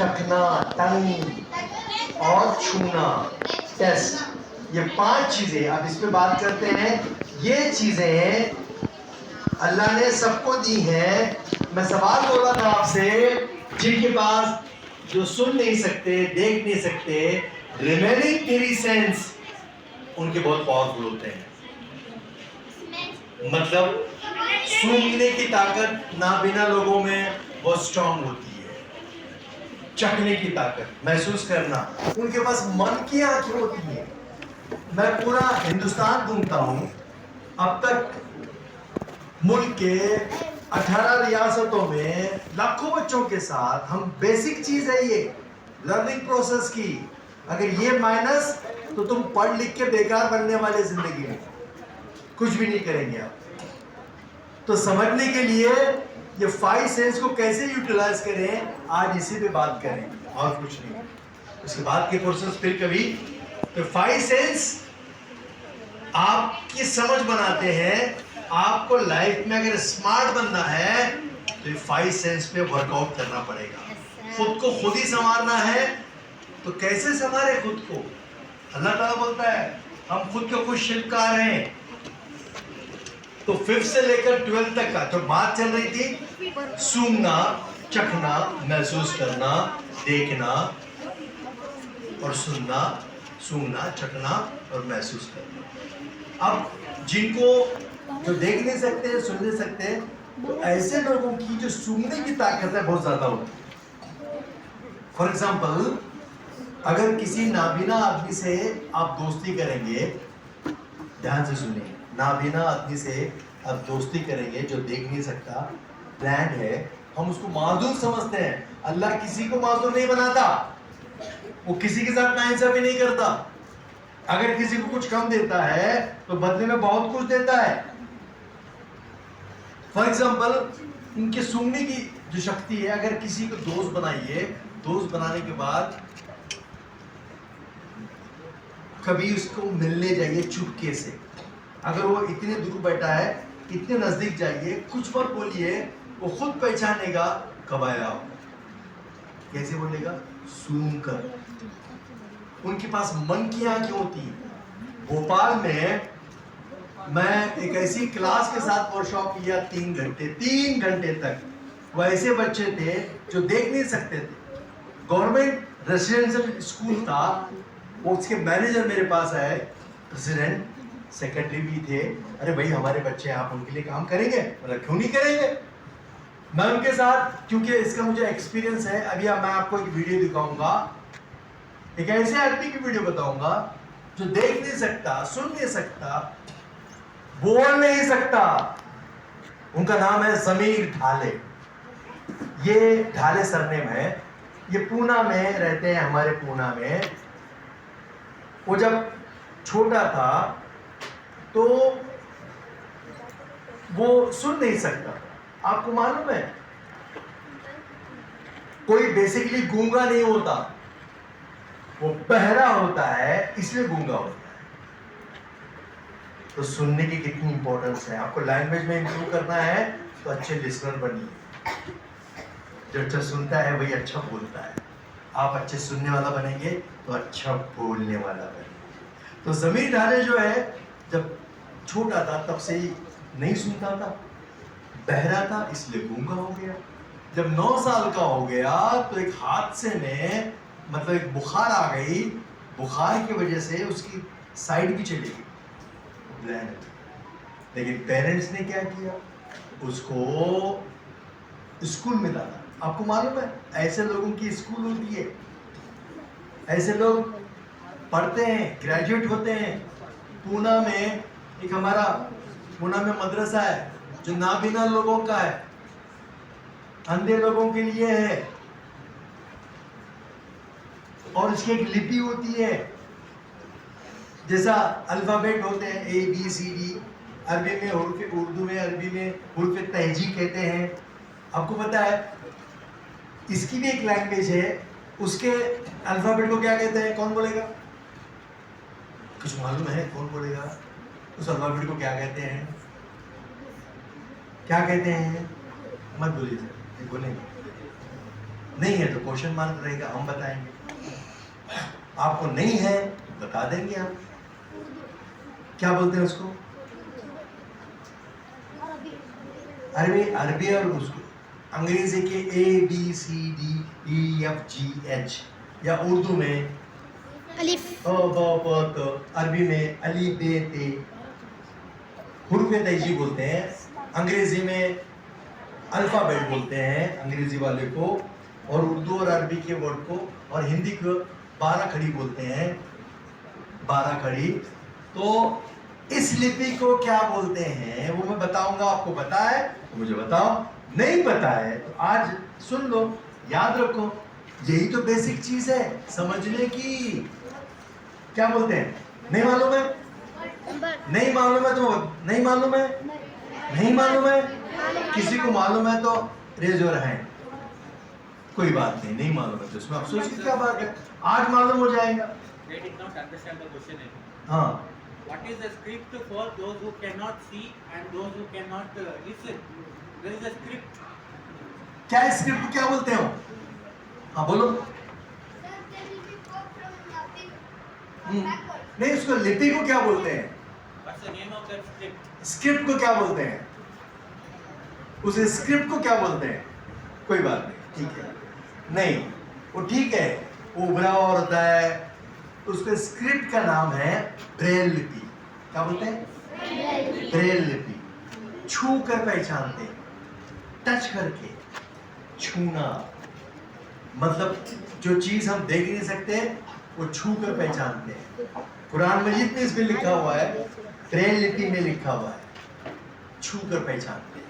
चखना, टंग और छूना, टेस्ट। ये 5 चीजें अब इस पे बात करते हैं। ये चीजें अल्लाह ने सबको दी हैं। मैं सवाल बोला था आपसे, जिनके पास जो सुन नहीं सकते, देख नहीं सकते, रिमेनिंग 3 सेंस उनके बहुत पावरफुल होते हैं। मतलब सूंघने की ताकत नाबीना लोगों में बहुत स्ट्रांग होती है। चखने की ताकत, महसूस करना, उनके पास मन की आंखें होती है। मैं पूरा हिंदुस्तान घूमता हूं, अब तक मुल्क के 18 रियासतों में लाखों बच्चों के साथ हम बेसिक चीज है ये लर्निंग प्रोसेस की। अगर ये माइनस तो तुम पढ़ लिख के बेकार बनने वाले जिंदगी में कुछ भी नहीं करेंगे आप। तो समझने के लिए ये 5 सेंस को कैसे यूटिलाइज करें, आज इसी पे बात करें और कुछ नहीं। उसके बाद के प्रोसेस फिर कभी। तो 5 सेंस आपकी समझ बनाते हैं। आपको लाइफ में अगर स्मार्ट बनना है तो ये 5 सेंस पे वर्कआउट करना पड़ेगा। खुद को खुद ही संवारना है। तो कैसे संवारे खुद को? अल्लाह ताला बोलता है हम खुद के खुद शिल्पकार हैं। तो 5th से लेकर 12th तक का जो बात चल रही थी, सूंघना, चखना, महसूस करना, देखना और सुनना, सूंघना, चखना और महसूस करना। अब जिनको जो देख नहीं सकते, सुन नहीं सकते, तो ऐसे लोगों की जो सूंघने की ताकत है बहुत ज्यादा होती है। फॉर एग्जाम्पल, अगर किसी नाबीना आदमी से आप दोस्ती करेंगे, ध्यान से सुनिए, नाबीना आदमी से आप दोस्ती करेंगे जो देख नहीं सकता, ब्लाइंड है, हम उसको माजूर समझते हैं। अल्लाह किसी को माजूर नहीं बनाता, वो किसी के साथ नाइंसाफी नहीं करता। अगर किसी को कुछ कम देता है तो बदले में बहुत कुछ देता है। फॉर एग्जाम्पल, उनके सूंघने की जो शक्ति है, अगर किसी को दोस्त बनाइए, दोस्त बनाने के बाद कभी उसको मिलने जाइए चुपके से। अगर वो इतने दूर बैठा है, इतने नजदीक जाइए, कुछ बार बोलिए, वो खुद पहचानेगा कब आया हो। कैसे बोलेगा? सूंघ कर। उनके पास मन की आंखें होती है। भोपाल में मैं एक ऐसी क्लास के साथ वर्कशॉप किया 3 घंटे तक। वो ऐसे बच्चे थे जो देख नहीं सकते थे। गवर्नमेंट रेसिडेंशियल स्कूल था। वो उसके मैनेजर मेरे पास आए, प्रेसिडेंट, सेक्रेटरी भी थे। अरे भाई हमारे बच्चे, आप उनके लिए काम करेंगे? मतलब क्यों नहीं करेंगे। मैं उनके साथ, क्योंकि इसका मुझे एक्सपीरियंस है, अभी मैं आपको एक वीडियो दिखाऊंगा, एक ऐसे आदमी की वीडियो बताऊंगा जो देख नहीं सकता, सुन नहीं सकता, बोल नहीं सकता। उनका नाम है ज़मीर ढाले। ये ढाले सरनेम है। ये पूना में रहते हैं, हमारे पूना में। वो जब छोटा था तो वो सुन नहीं सकता। आपको मालूम है, कोई बेसिकली गूंगा नहीं होता, वो बहरा होता है, इसलिए गूंगा होता है। तो सुनने की कितनी इंपॉर्टेंस है। आपको लैंग्वेज में इंप्रूव करना है तो अच्छे लिसनर बनिए। जो अच्छा सुनता है वही अच्छा बोलता है। आप अच्छे सुनने वाला बनेंगे तो अच्छा बोलने वाला बनेंगे। तो ज़मीर ढाले जो है, जब छोटा था तब से ही नहीं सुनता था, बहरा था, इसलिए गूंगा हो गया। जब 9 साल का हो गया तो एक हादसे में, मतलब एक बुखार आ गई, बुखार की वजह से उसकी साइड भी चली गई, लेकिन पेरेंट्स ने क्या किया, उसको स्कूल में डाला। आपको मालूम है ऐसे लोगों की स्कूल होती है, ऐसे लोग पढ़ते हैं, ग्रेजुएट होते हैं। पूना में एक हमारा पूना में मदरसा है जो नाबीना लोगों का है, अंधे लोगों के लिए है, और इसकी एक लिपि होती है, जैसा अल्फाबेट होते हैं ABCD, अरबी में हुर्फ, उर्दू में, अरबी में हुर्फ तहजी कहते हैं। आपको पता है इसकी भी एक लैंग्वेज है, उसके अल्फाबेट को क्या कहते हैं? कौन बोलेगा? कुछ मालूम है? कौन बोलेगा? उस अल्फाबेट को क्या कहते हैं? क्या कहते हैं? मत बोलिए सर, बोलेंगे। नहीं है तो क्वेश्चन मार्क रहेगा, हम बताएंगे। आपको नहीं है बता देंगे हम। क्या बोलते हैं उसको? अरबी और उसको अंग्रेजी के ABCDEFGH, या उर्दू में अलिफ, तो अरबी में अली बे ते, हुर्फ तैजी बोलते हैं। अंग्रेजी में अल्फाबेट बोलते हैं अंग्रेजी वाले को, और उर्दू और अरबी के वर्ड को, और हिंदी को 12 खड़ी बोलते हैं, 12 खड़ी। तो इस लिपि को क्या बोलते हैं वो मैं बताऊंगा। आपको पता है तो मुझे बताओ, नहीं पता है तो आज सुन लो, याद रखो। यही तो बेसिक चीज है समझने की। क्या बोलते हैं? नहीं मालूम है? नहीं मालूम है तो नहीं मालूम है? नहीं मालूम है? किसी को मालूम है तो रेज योर हैंड। कोई बात नहीं, नहीं मालूम है तो इसमें अफसोस की क्या बात है, आज मालूम हो जाएगा। They did not understand the question. हाँ, What is the script for those who cannot see and those who cannot listen? There is a script. क्या स्क्रिप्ट को क्या बोलते हो? हाँ बोलो। नहीं, उसको लिपि को क्या बोलते हैं? What's the name of that script? Script को क्या बोलते हैं? उस स्क्रिप्ट को क्या बोलते हैं? कोई बात नहीं, ठीक है। नहीं, वो ठीक है, वो उभरा हुआ होता है, उसके स्क्रिप्ट का नाम है ब्रेल लिपि। क्या बोलते हैं? ब्रेल लिपि। छू कर पहचानते, टच करके छूना, मतलब जो चीज हम देख नहीं सकते वो छू कर पहचानते हैं। कुरान मजीद में इसमें लिखा हुआ है, ब्रेल लिपि में लिखा हुआ है, छू कर पहचानते हैं।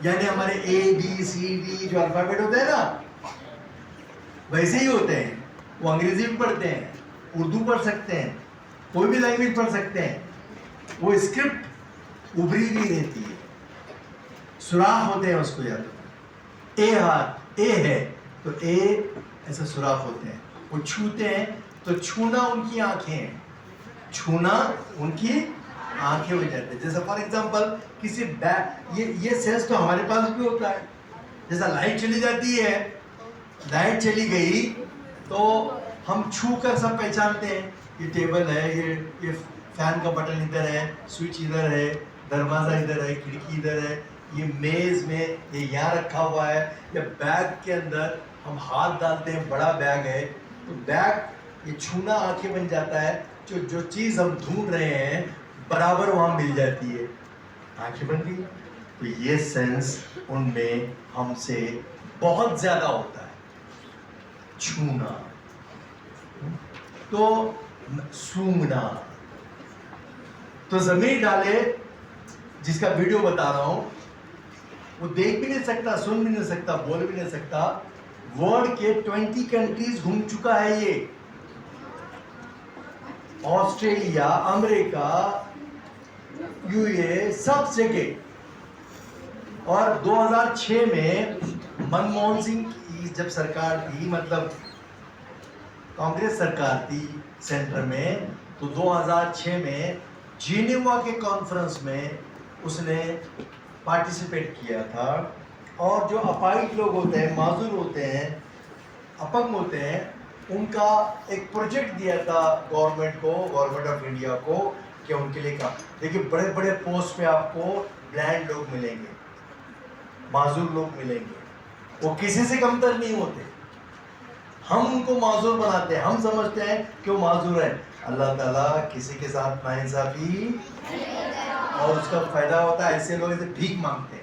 यानी हमारे ABCD जो अल्फाबेट होते हैं ना, वैसे ही होते हैं। वो अंग्रेजी भी पढ़ते हैं, उर्दू पढ़ सकते हैं, कोई भी लैंग्वेज पढ़ सकते हैं। वो स्क्रिप्ट उभरी हुई रहती है, सुराख होते हैं उसको। याद ए हाथ ए है तो ए ऐसे सुराख होते हैं, वो छूते हैं तो छूना उनकी आंखें हैं, छूना उनकी आंखें हो जाती है। जैसे फॉर एग्जांपल किसी बैग, ये सेंस तो हमारे पास भी होता है। जैसा लाइट चली जाती है, लाइट चली गई तो हम छू कर सब पहचानते हैं, ये टेबल है, ये फैन का बटन इधर है, स्विच इधर है, दरवाजा इधर है, खिड़की इधर है, ये मेज में ये यहाँ रखा हुआ है, या बैग के अंदर हम हाथ डालते हैं, बड़ा बैग है तो बैग, ये छूना आंखें बन जाता है। जो चीज़ हम ढूंढ रहे हैं बराबर वहाँ मिल जाती है, आंखें बन गई। तो ये सेंस उनमें हमसे बहुत ज्यादा होता है, छूना। तो सूंघना। तो जमीन डाले जिसका वीडियो बता रहा हूं, वो देख भी नहीं सकता, सुन भी नहीं सकता, बोल भी नहीं सकता। वर्ल्ड के 20 कंट्रीज घूम चुका है ये, ऑस्ट्रेलिया, अमेरिका, यूए, सब जगह। और 2006 में मनमोहन सिंह की जब सरकार थी, मतलब कांग्रेस सरकार थी सेंटर में, तो 2006 में जिनेवा के कॉन्फ्रेंस में उसने पार्टिसिपेट किया था। और जो अपाहिज लोग होते हैं, माजूर होते हैं, अपंग होते हैं, उनका एक प्रोजेक्ट दिया था गवर्नमेंट को, गवर्नमेंट ऑफ इंडिया को, कि उनके लिए काम। देखिए बड़े बड़े पोस्ट पे आपको ब्लाइंड लोग मिलेंगे, माजूर लोग मिलेंगे, वो किसी से कमतर नहीं होते। हम उनको माजूर बनाते हैं, हम समझते हैं कि वो माजूर है। अल्लाह ताला किसी के साथ नाइंसाफी, और उसका फायदा होता है ऐसे लोग से भीख मांगते हैं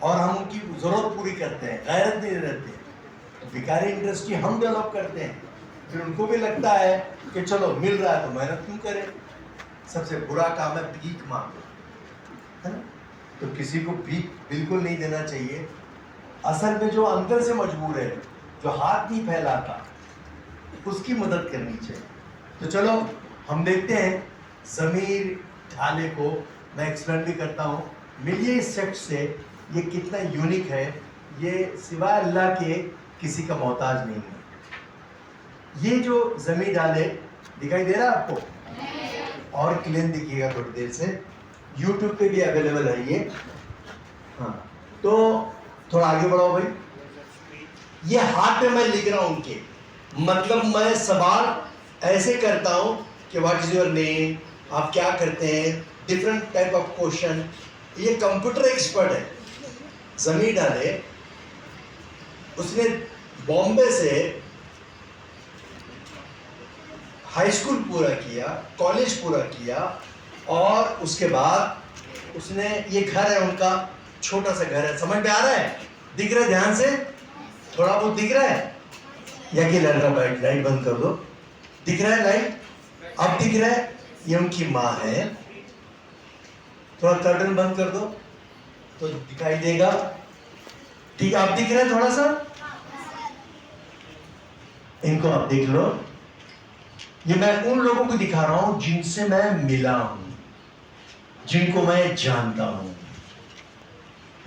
और हम उनकी जरूरत पूरी करते हैं, गैरत नहीं रहते। भिखारी इंडस्ट्री हम डेवलप करते हैं, फिर उनको भी लगता है कि चलो मिल रहा है तो मेहनत क्यों करें। सबसे बुरा काम है भीख मांगना, है ना? तो किसी को भीख बिल्कुल नहीं देना चाहिए। असल में जो अंदर से मजबूर है, जो हाथ नहीं फैलाता, उसकी मदद करनी चाहिए। तो चलो हम देखते हैं ज़मीर ढाले को, मैं एक्सप्लेन भी करता हूँ। मिलिए इस शख्स से, ये कितना यूनिक है, ये सिवाय अल्लाह के किसी का मोहताज नहीं है। ये जो ज़मीर ढाले दिखाई दे रहा है आपको, और क्लीन दिखिएगा थोड़ी देर से, यूट्यूब पे भी अवेलेबल है ये। हाँ, तो थोड़ा आगे बढ़ाओ भाई। ये हाथ में मैं लिख रहा हूं उनके, मतलब मैं सवाल ऐसे करता हूं कि व्हाट इज योर नेम, आप क्या करते हैं, डिफरेंट टाइप ऑफ क्वेश्चन। ये कंप्यूटर एक्सपर्ट है, जमीन डाले, उसने बॉम्बे से हाई स्कूल पूरा किया, कॉलेज पूरा किया, और उसके बाद उसने, ये घर है उनका, छोटा सा घर है, समझ में आ रहा है, दिख रहा है ध्यान से, थोड़ा बहुत दिख रहा है, या कि लड़ रहा है, लाइट बंद कर दो, दिख रहा है लाइट, अब दिख रहा है, ये उनकी माँ है, थोड़ा कर्टन बंद कर दो तो दिखाई देगा, ठीक है, आप दिख रहे हैं थोड़ा सा, इनको आप देख लो, ये मैं उन लोगों को दिखा रहा हूं जिनसे मैं मिला हूं, जिनको मैं जानता हूं,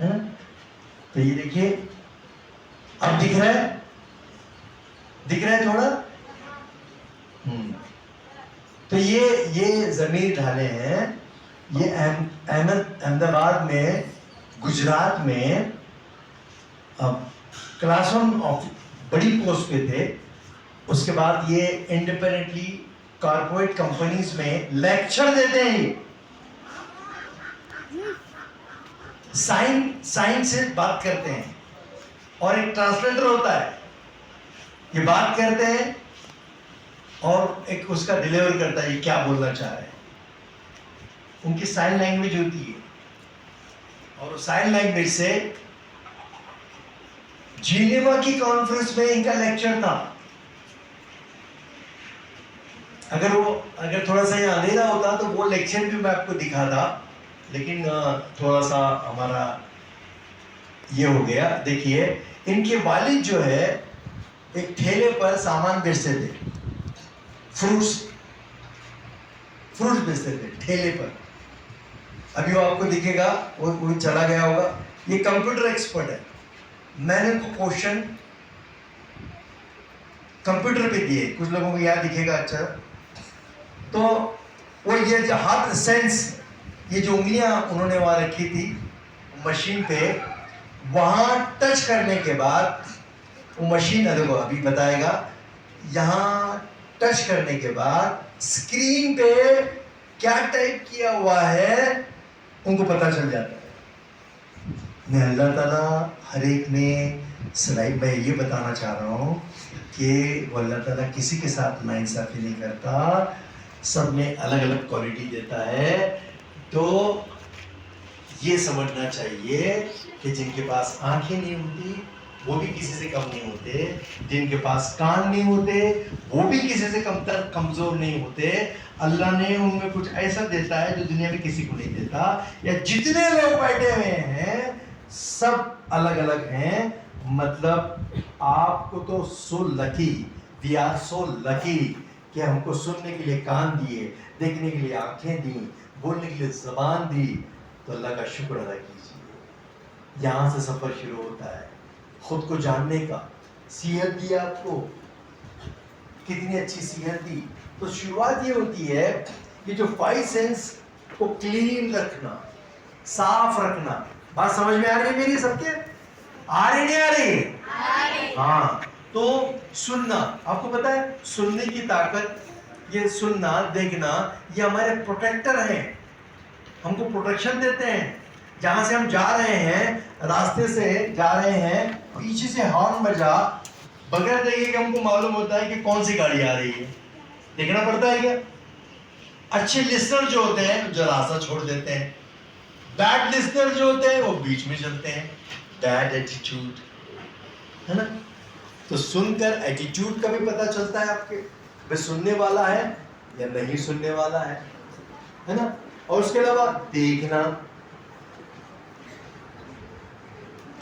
है? तो ये देखिए, अब दिख रहा है, दिख रहा है थोड़ा, तो ये जमीन ढाले हैं, ये अहमदाबाद में, गुजरात में, अब क्लास 1 ऑफ बड़ी पोस्ट पे थे, उसके बाद ये इंडिपेंडेंटली कॉर्पोरेट कंपनीज में लेक्चर देते हैं, साइन से बात करते हैं, और एक ट्रांसलेटर होता है, ये बात करते हैं और एक उसका डिलीवर करता है, ये क्या बोलना चाह रहे हैं, उनकी साइन लैंग्वेज होती है, और साइन लैंग्वेज से जिनेवा की कॉन्फ्रेंस में इनका लेक्चर था, अगर थोड़ा सा ये अंधेरा होता तो वो लेक्चर भी मैं आपको दिखाता, लेकिन थोड़ा सा हमारा ये हो गया। देखिए, इनके वालिद जो है एक ठेले पर सामान बेचते थे, फ्रूट्स बेचते थे ठेले पर, अभी वो आपको दिखेगा, वो चला गया होगा, ये कंप्यूटर एक्सपर्ट है, मैंने उनको क्वेश्चन कंप्यूटर पे दिए, कुछ लोगों को याद दिखेगा, अच्छा, तो वो ये जो हाथ सेंस, ये जो उंगलियां उन्होंने वहां रखी थी मशीन पे, वहां टच करने के बाद वो मशीन, देखो अभी बताएगा, यहां टच करने के बाद स्क्रीन पे क्या टाइप किया हुआ है उनको पता चल जाता है। मैं अल्लाह ताला हर एक में सलाइब, मैं ये बताना चाह रहा हूँ कि वो अल्लाह ताला किसी के साथ नाइंसाफी नहीं करता, सब में अलग अलग क्वालिटी देता है। तो ये समझना चाहिए कि जिनके पास आंखें नहीं होती वो भी किसी से कम नहीं होते, जिनके पास कान नहीं होते वो भी किसी से कमजोर नहीं होते, अल्लाह ने उनमें कुछ ऐसा देता है जो दुनिया में किसी को नहीं देता। या जितने लोग बैठे हुए हैं सब अलग अलग हैं, मतलब आपको तो so lucky, we are so lucky कि हमको सुनने के लिए कान दिए, देखने के लिए आंखें दी, बोलने के लिए ज़बान दी, तो अल्लाह का शुक्र अदा कीजिए। यहाँ से सफ़र शुरू होता है खुद को जानने का। सेहत दी आपको, कितनी अच्छी सेहत दी, तो शुरुआत ये होती है कि जो 5 सेंस को क्लीन रखना, साफ रखना। बात समझ में आ रही है मेरी सबके? आ रही नहीं आ रही? हाँ, तो सुनना, आपको पता है सुनने की ताकत, ये सुनना देखना ये हमारे प्रोटेक्टर हैं, हमको प्रोटेक्शन देते हैं। जहां से हम जा रहे हैं, रास्ते से जा रहे हैं, पीछे से हॉर्न बजा, बगैर देखे कि हमको मालूम होता है कि कौन सी गाड़ी आ रही है, देखना पड़ता है क्या? अच्छे लिस्नर जो होते हैं जो रास्ता छोड़ देते हैं, बैड लिस्नर जो होते हैं वो बीच में चलते हैं, बैड एटीट्यूड, है ना। तो सुनकर एटीट्यूड का भी पता चलता है आपके, वे सुनने वाला है या नहीं सुनने वाला है ना। और उसके अलावा देखना,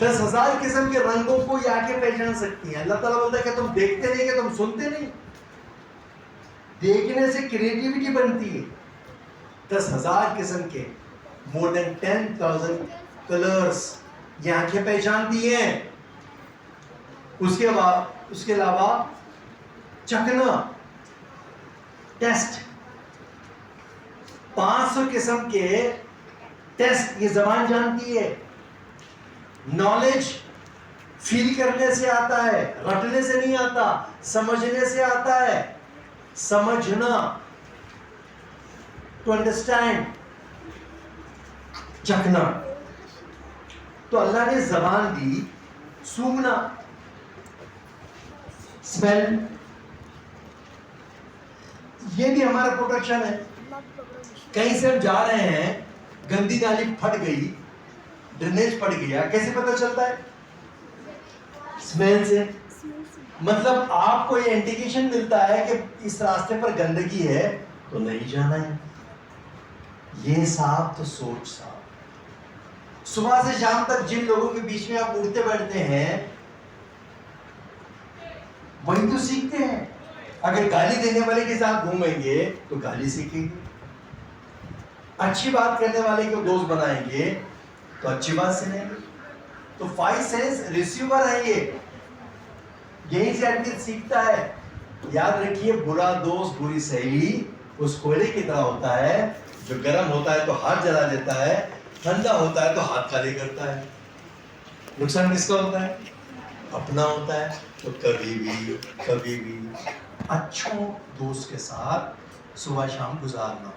10,000 किस्म के रंगों को ये आंखें पहचान सकती हैं। अल्लाह ताला बोलता है कि तुम देखते नहीं, कि तुम सुनते नहीं। देखने से क्रिएटिविटी बनती है। 10,000 किस्म के, मोर देन 10,000 कलर्स ये आंखें पहचानती हैं। उसके अलावा चखना टेस्ट, 500 किस्म के टेस्ट ये जबान जानती है। नॉलेज फील करने से आता है, रटने से नहीं आता, समझने से आता है। समझना, टू अंडरस्टैंड, चखना। तो अल्लाह ने जबान दी, सूंघना, स्मेल, ये भी हमारा प्रोटेक्शन है। कहीं से हम जा रहे हैं, गंदी नाली फट गई, ड्रेनेज फट गया, कैसे पता चलता है? स्मेल से। मतलब आपको ये इंडिकेशन मिलता है कि इस रास्ते पर गंदगी है तो नहीं जाना है। ये साफ तो सोच साफ। सुबह से शाम तक जिन लोगों के बीच में आप उठते बैठते हैं वही तो सीखते हैं। अगर गाली देने वाले के साथ घूमेंगे तो गाली सीखेंगे, अच्छी बात करने वाले को दोस्त बनाएंगे तो अच्छी बात सुनेंगे। तो 5 सेंस रिसीवर है ये, यहीं से आदमी सीखता है। याद रखिए, बुरा दोस्त, बुरी सहेली उस कोयले की तरह होता है जो गर्म होता है तो हाथ जला देता है, ठंडा होता है तो हाथ काले करता है। नुकसान किसका होता है? अपना होता है। तो कभी भी अच्छों दोस्त के साथ सुबह शाम गुजारना।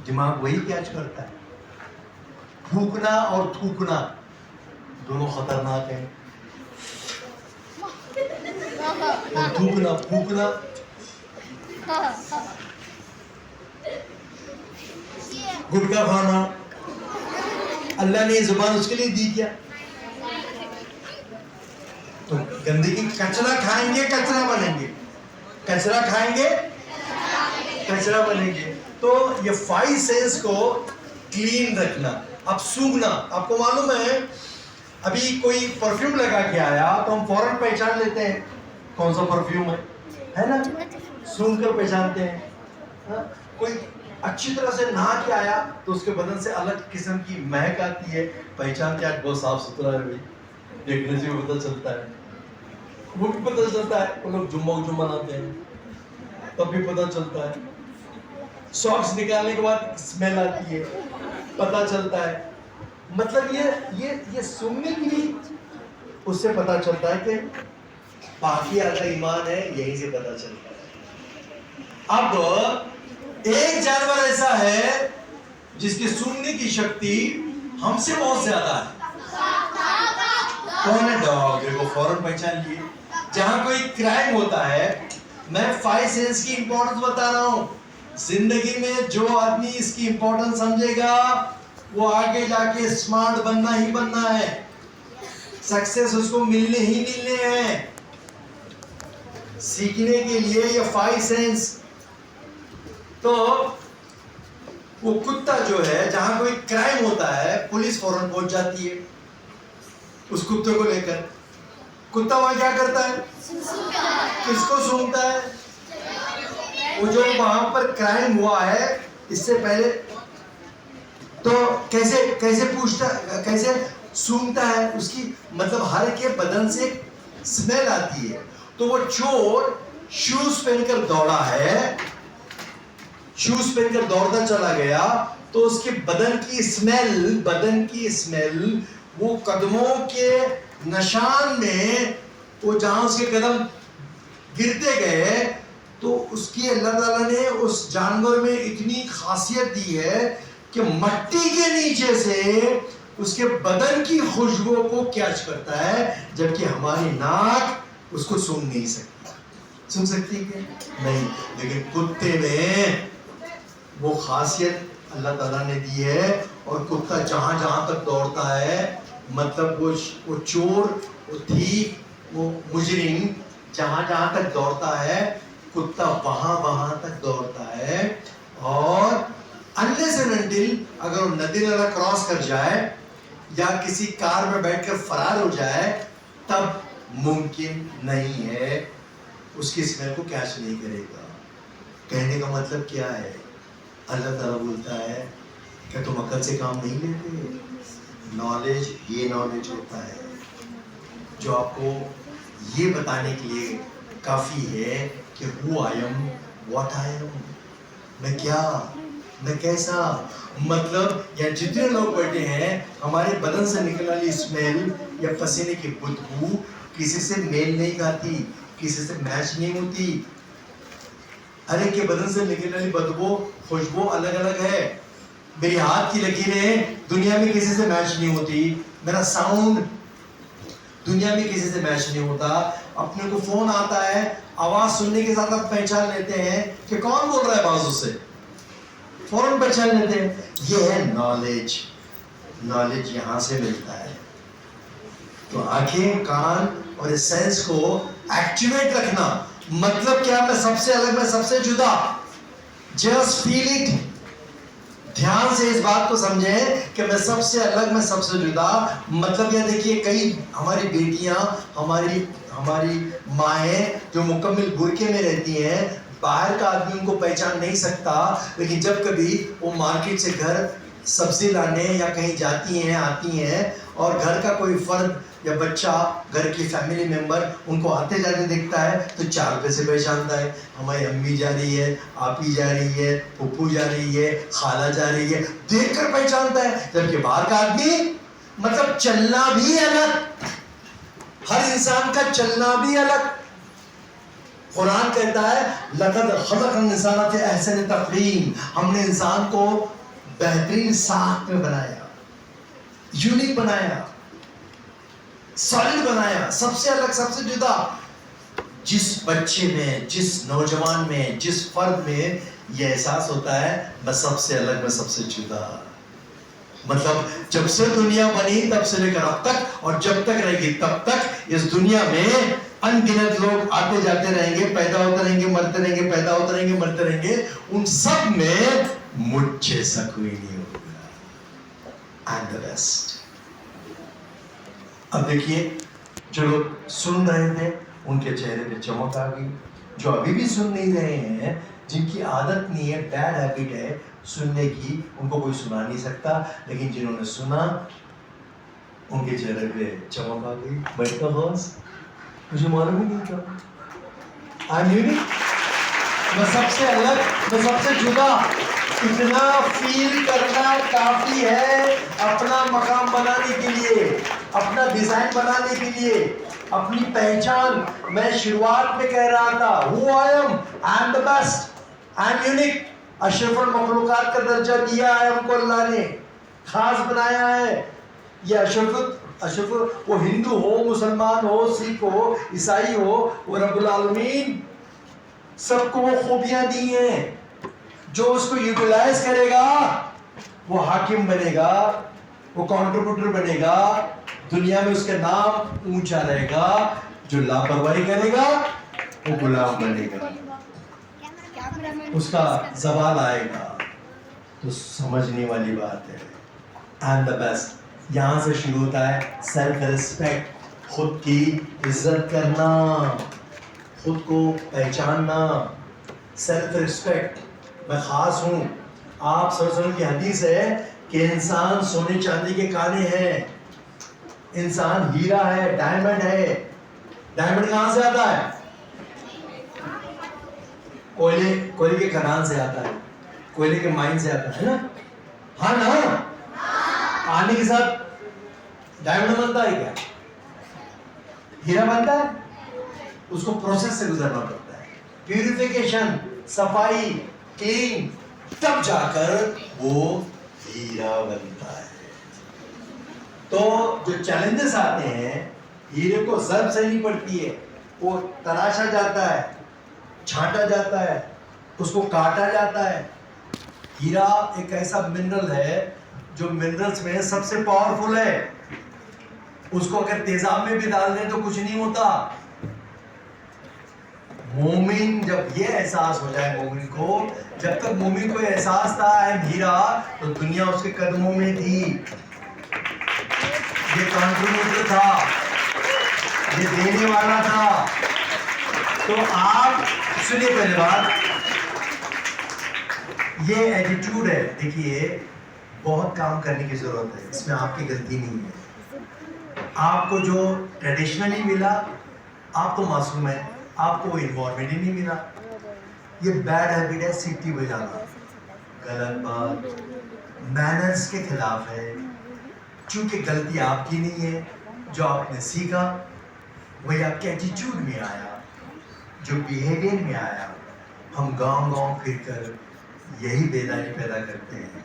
दिमाग वही कैच करता है। फूकना और थूकना दोनों खतरनाक हैं। और फूकना गुटखा खाना, अल्लाह ने ये जुबान उसके लिए दी क्या? तो गंदगी, कचरा खाएंगे कचरा बनेंगे, कचरा खाएंगे कचरा बनेंगे। तो ये 5 सेंस को क्लीन रखना। अब सूंघना, आपको मालूम है अभी कोई परफ्यूम लगा के आया तो हम फौरन पहचान लेते हैं कौन सा परफ्यूम है ना? सूंघ कर पहचानते हैं। हाँ? कोई अच्छी तरह से नहा के आया तो उसके बदन से अलग किस्म की महक आती है, पहचानते हैं बहुत साफ सुथरा है भाई, देखने से भी पता चलता है। वो भी पता चलता है, वो लोग जुम्मा बनाते हैं तब भी पता चलता है। सॉक्स निकालने के बाद स्मेल आती है, पता चलता है। मतलब ये सुनने की भी उससे पता चलता है कि बाकी अगर ईमान है, यहीं से पता चलता है। अब एक जानवर ऐसा है जिसकी सुनने की शक्ति हमसे बहुत ज्यादा है। कौन है? डॉग। देखो फौरन पहचान लिए। जहां कोई क्राइम होता है, मैं 5 सेंस की इंपॉर्टेंस बता रहा हूं। जिंदगी में जो आदमी इसकी इंपॉर्टेंस समझेगा वो आगे जाके स्मार्ट बनना ही बनना है, सक्सेस उसको मिलने ही मिलने हैं। सीखने के लिए ये 5 सेंस। तो वो कुत्ता जो है, जहां कोई क्राइम होता है पुलिस फौरन पहुंच जाती है उस कुत्ते को लेकर। कुत्ता वहां क्या करता है? किसको सूंघता है? वो जो वहां पर क्राइम हुआ है इससे पहले। तो कैसे पूछता, कैसे सूंघता है? उसकी मतलब हर के बदन से स्मेल आती है। तो वो चोर शूज पहनकर दौड़ा है, शूज पहनकर दौड़ता चला गया तो उसके बदन की स्मेल वो कदमों के निशान में, वो जहां उसके कदम गिरते गए, तो उसकी अल्लाह ताला ने उस जानवर में इतनी खासियत दी है कि मट्टी के नीचे से उसके बदन की खुशबू को कैच करता है, जबकि हमारी नाक उसको सूंघ नहीं सकती। सूंघ सकती है? नहीं। लेकिन कुत्ते में वो खासियत अल्लाह ताला ने दी है। और कुत्ता जहां जहां तक दौड़ता है, मतलब वो चोर, वो थीफ, वो मुजरिम जहां जहां तक दौड़ता है, कुत्ता वहां तक दौड़ता है। और अनलेस एंड अनटिल अगर वो नदी नाला क्रॉस कर जाए या किसी कार में बैठकर फरार हो जाए, तब मुमकिन नहीं है, उसकी स्मेल को कैच नहीं करेगा। कहने का मतलब क्या है? अल्लाह ताला बोलता है क्या तुम अकल से काम नहीं लेते? नॉलेज, ये नॉलेज होता है जो आपको ये बताने के लिए काफी है कि who I M, what I am, मैं क्या मैं कैसा, मतलब या जितने लोग बैठे हैं, हमारे बदन से निकलने वाली स्मेल या पसीने की बदबू किसी से मेल नहीं खाती, किसी से मैच नहीं होती। हर एक के बदन से निकलने वाली बदबू, खुशबू अलग अलग है। मेरी हाथ की लकीरें दुनिया में किसी से मैच नहीं होती, मेरा साउंड दुनिया में किसी से मैच नहीं होता। अपने को फोन आता है, आवाज सुनने के साथ आप पहचान लेते हैं कि कौन बोल रहा है बाजू से, फौरन पहचान लेते हैं। ये है नॉलेज। नॉलेज यहां से मिलता है। तो आंखें, कान और इस सेंस को एक्टिवेट रखना मतलब क्या? मैं सबसे अलग, मैं सबसे जुदा। Just feel it. ध्यान से इस बात को समझें कि मैं सबसे अलग, मैं सबसे जुदा। मतलब यह देखिए, कई हमारी बेटियां, हमारी माएँ जो मुकम्मल बुरके में रहती हैं, बाहर का आदमी उनको पहचान नहीं सकता, लेकिन जब कभी वो मार्केट से घर सब्जी लाने या कहीं जाती हैं, आती हैं, और घर का कोई फर्द या बच्चा, घर की फैमिली मेंबर उनको आते जाते देखता है, तो 4 रुपए से पहचानता है। हमारी अम्मी जा रही है, आपी जा रही है, फूफू जा रही है, खाला जा रही है, देखकर पहचानता है। जबकि बाहर का आदमी, मतलब चलना भी अलग, हर इंसान का चलना भी अलग। कुरान कहता है, लक़द खलक़ना इंसान फी अहसनि तक़वीम, हमने इंसान को बेहतरीन साख में बनाया, यूनिक बनाया, सॉलिड बनाया, सबसे अलग, सबसे जुदा। जिस बच्चे में, जिस नौजवान में, जिस फर्द में यह एहसास होता है मैं सबसे अलग, मैं सबसे जुदा, मतलब जब से दुनिया बनी तब से लेकर अब तक, और जब तक रहेगी तब तक इस दुनिया में अनगिनत लोग आते जाते रहेंगे, पैदा होते रहेंगे, मरते रहेंगे, पैदा होते रहेंगे, मरते रहेंगे। उन सब में मुझ जैसा कोई नहीं होगा। आई एम द बेस्ट। अब देखिए, जो लोग सुन रहे थे उनके चेहरे पे चमक आ गई। जो अभी भी सुन नहीं रहे हैं, जिनकी आदत नहीं है, बैड हैबिट है सुनने की, उनको कोई सुना नहीं सकता, लेकिन जिन्होंने सुना उनके चेहरे पे चमक आ गई। बट द बॉस, मुझे मालूम ही नहीं था। आई एम यूनिक, मैं सबसे अलग, मैं सबसे जुदा। इतना फील करना काफी है अपना मकाम बनाने के लिए, अपना डिजाइन बनाने के लिए, अपनी पहचान। मैं शुरुआत में कह रहा था, who I am the best, I am unique. अशरफुल मखलूकात का दर्जा दिया है हमको अल्लाह ने, खास बनाया है। ये अशरफुल, वो हिंदू हो, मुसलमान हो, सिख हो, ईसाई हो, वो रब्बुल आलमीन सबको वो खूबियां दी हैं। जो उसको यूटिलाइज करेगा वो हाकिम बनेगा, वो कंट्रीब्यूटर बनेगा, दुनिया में उसका नाम ऊंचा रहेगा। जो लापरवाही करेगा वो गुलाम बनेगा, उसका जवाल आएगा। तो समझने वाली बात है। आई एम द बेस्ट, यहां से शुरू होता है सेल्फ रिस्पेक्ट, खुद की इज्जत करना, खुद को पहचानना। सेल्फ रिस्पेक्ट, मैं खास हूं। आप सरसों की हदीस है कि इंसान सोने चांदी के काने हैं, इंसान हीरा है, डायमंड है। डायमंड कहां से आता है? कोयले के खदान से आता है, कोयले के माइन से आता है ना? हाँ ना? आने के साथ डायमंड बनता है क्या? हीरा बनता है? उसको प्रोसेस से गुजरना पड़ता है, प्यूरिफिकेशन, सफाई, क्लीन, तब जाकर वो हीरा बनता है। तो जो चैलेंजेस आते हैं, हीरे को जर्ब सही पड़ती है, वो तराशा जाता है, छांटा जाता है, उसको काटा जाता है। हीरा एक ऐसा मिनरल है जो मिनरल्स में सबसे पावरफुल है। उसको अगर तेजाब में भी डाल दें तो कुछ नहीं होता। मोमिन जब ये एहसास हो जाए, मोमिन को, जब तक मोमिन को एहसास था आई एम हीरा, तो दुनिया उसके कदमों में थी। ये कंट्रीब्यूटर था, ये देने वाला था। तो आप सुनिए, पहले बात, ये एटीट्यूड है। देखिए, बहुत काम करने की जरूरत है, इसमें आपकी गलती नहीं है। आपको जो ट्रेडिशनली मिला, आप तो मासूम है, आपको वो इन्वायरमेंट ही नहीं मिला। ये बैड हैबिट है, सीटी बजाना। गलत बात, मैनर्स के खिलाफ है। क्योंकि गलती आपकी नहीं है, जो आपने सीखा वही आपके एटीट्यूड में आया, जो बिहेवियर में आया। हम गांव-गांव फिरकर यही बेदारी पैदा करते हैं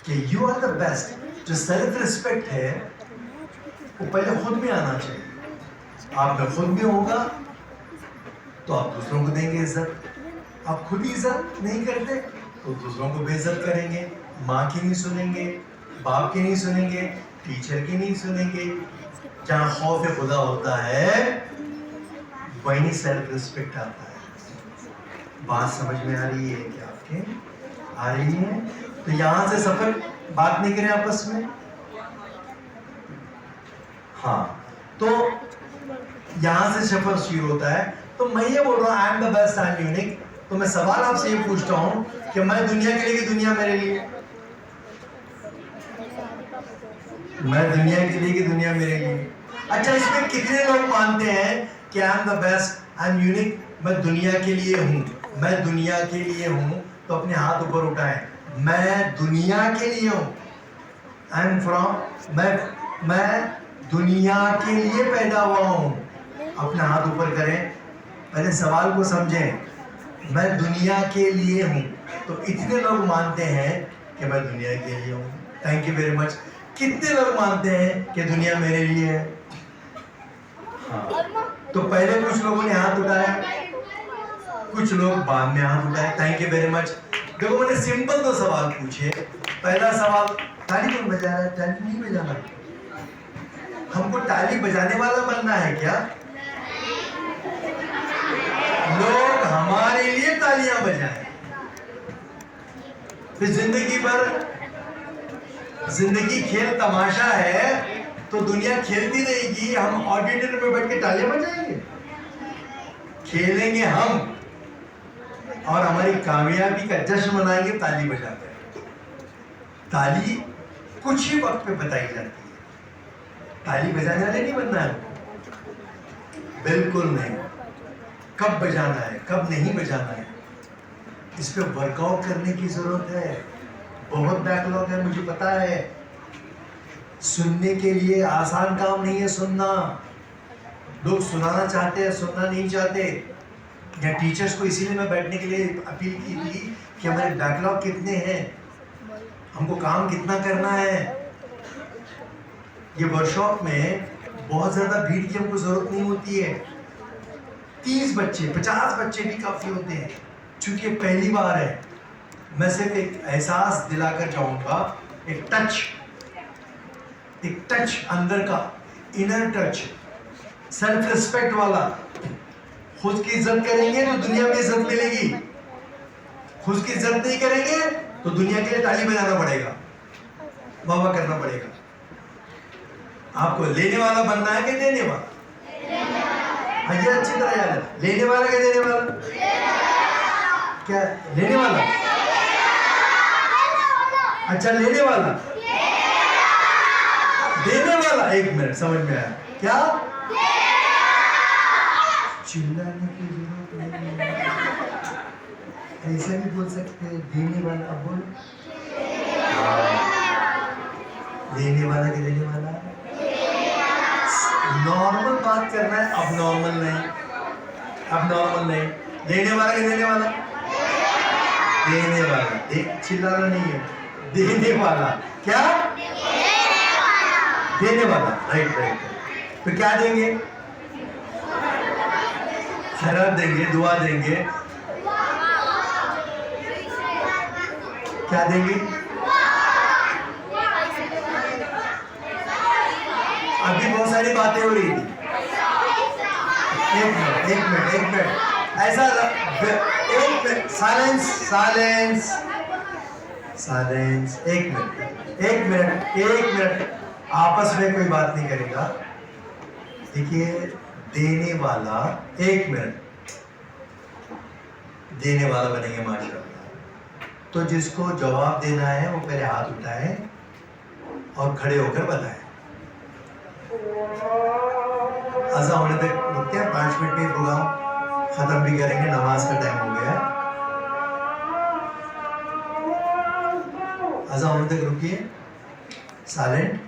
कि यू आर द बेस्ट। जो सेल्फ रिस्पेक्ट है वो पहले खुद में आना चाहिए। आप में खुद में होगा तो आप दूसरों को देंगे इज्जत। आप खुद ही इज्जत नहीं करते तो दूसरों को बेइज्जत करेंगे। माँ की नहीं सुनेंगे, बाप की नहीं सुनेंगे, टीचर की नहीं सुनेंगे। जहाँ खौफ खुदा होता है वहीं सेल्फ रिस्पेक्ट आता है। बात समझ में आ रही है कि आपके आ रही है? तो यहाँ से सफर बात नहीं करें आपस में। हाँ, तो यहाँ से सफर शुरू होता है। तो मैं ये बोल रहा हूँ आई am the best, I am unique. तो मैं सवाल आपसे ये पूछता हूँ कि मैं दुनिया के लिए कि दुनिया मेरे लिए? मैं दुनिया के लिए कि दुनिया मेरे लिए? अच्छा, इसमें कितने लोग मानते हैं कि आई am the best, I am unique, मैं दुनिया के लिए हूँ? मैं दुनिया के लिए हूँ तो अपने हाथ ऊपर उठाएं। मैं दुनिया के लिए हूँ। आई एम फ्रॉम, मैं दुनिया के लिए पैदा हुआ हूँ। अपने हाथ ऊपर करें, पहले सवाल को समझें। मैं दुनिया के लिए हूँ। तो इतने लोग मानते हैं कि मैं दुनिया के लिए हूँ। Thank you very much. कितने लोग मानते हैं कि दुनिया मेरे लिए है? हाँ, तो पहले कुछ लोगों ने हाथ उठाया, कुछ लोग बाद में हाथ उठाए। Thank you very much. देखो, मैंने सिंपल दो सवाल पूछे। पहला सवाल, ताली कौन बजा रहा है? ताली नहीं बजाना। हमको ताली बजाने वाला बनना है क्या? लोग हमारे लिए तालियां बजाएं। फिर जिंदगी भर जिंदगी खेल तमाशा है तो दुनिया खेलती रहेगी, हम ऑडिटोरियम में बैठ के तालियां बजाएंगे? खेलेंगे हम और हमारी कामयाबी का जश्न मनाएंगे ताली बजाकर। ताली कुछ ही वक्त पे बताई जाती है। ताली बजाने वाले नहीं बनना है, बिल्कुल नहीं। कब बजाना है, कब नहीं बजाना है, इस पे वर्कआउट करने की जरूरत है। बहुत बैकलॉग है, मुझे पता है। सुनने के लिए आसान काम नहीं है सुनना। लोग सुनाना चाहते हैं, सुनना नहीं चाहते। या टीचर्स को इसीलिए मैं बैठने के लिए अपील की थी कि हमारे बैकलॉग कितने हैं, हमको काम कितना करना है। ये वर्कशॉप में बहुत ज्यादा भीड़ की हमको जरूरत नहीं होती है। 30 बच्चे, 50 बच्चे भी काफी होते हैं। क्योंकि पहली बार है, मैं सिर्फ एक एहसास दिलाकर जाऊंगा, एक टच अंदर का, इनर टच, सेल्फ रिस्पेक्ट वाला। खुद की इज्जत करेंगे तो दुनिया में इज्जत मिलेगी। खुद की इज्जत नहीं करेंगे तो दुनिया के लिए ताली बजाना पड़ेगा, वाह वाह करना पड़ेगा। आपको लेने वाला बनना है कि देने वाला? हाँ, ये अच्छी तरह याद है। लेने वाला क्या देने वाला? क्या लेने वाला? अच्छा, लेने वाला, देने वाला। एक मिनट, समझ में आया क्या? चिल्लाने की जरूरत नहीं है, ऐसा भी बोल सकते हैं। देने वाला, अब बोलो। लेने वाला कि देने वाला? नॉर्मल बात करना है, अब नॉर्मल नहीं, अब नॉर्मल नहीं। लेने वाला कि देने वाला? देने वाला। चिल्लाना नहीं है, देने वाला। क्या? देने वाला। Right right. तो क्या देंगे? खैरात देंगे, दुआ देंगे, क्या देंगे? अभी बहुत सारी बातें हो रही थी। एक मिनट ऐसा, एक मिनट, साइलेंस। एक मिनट आपस में कोई बात नहीं करेगा। देखिए, देने वाला, एक मिनट, देने वाला बनेंगे माशाल्लाह। तो जिसको जवाब देना है वो पहले हाथ उठाए और खड़े होकर बताए। अज़ान होने तक रुकते हैं, 5 मिनट में प्रोग्राम खत्म भी करेंगे, नमाज का टाइम हो गया है। अजा होने तक रुकिए, साइलेंट।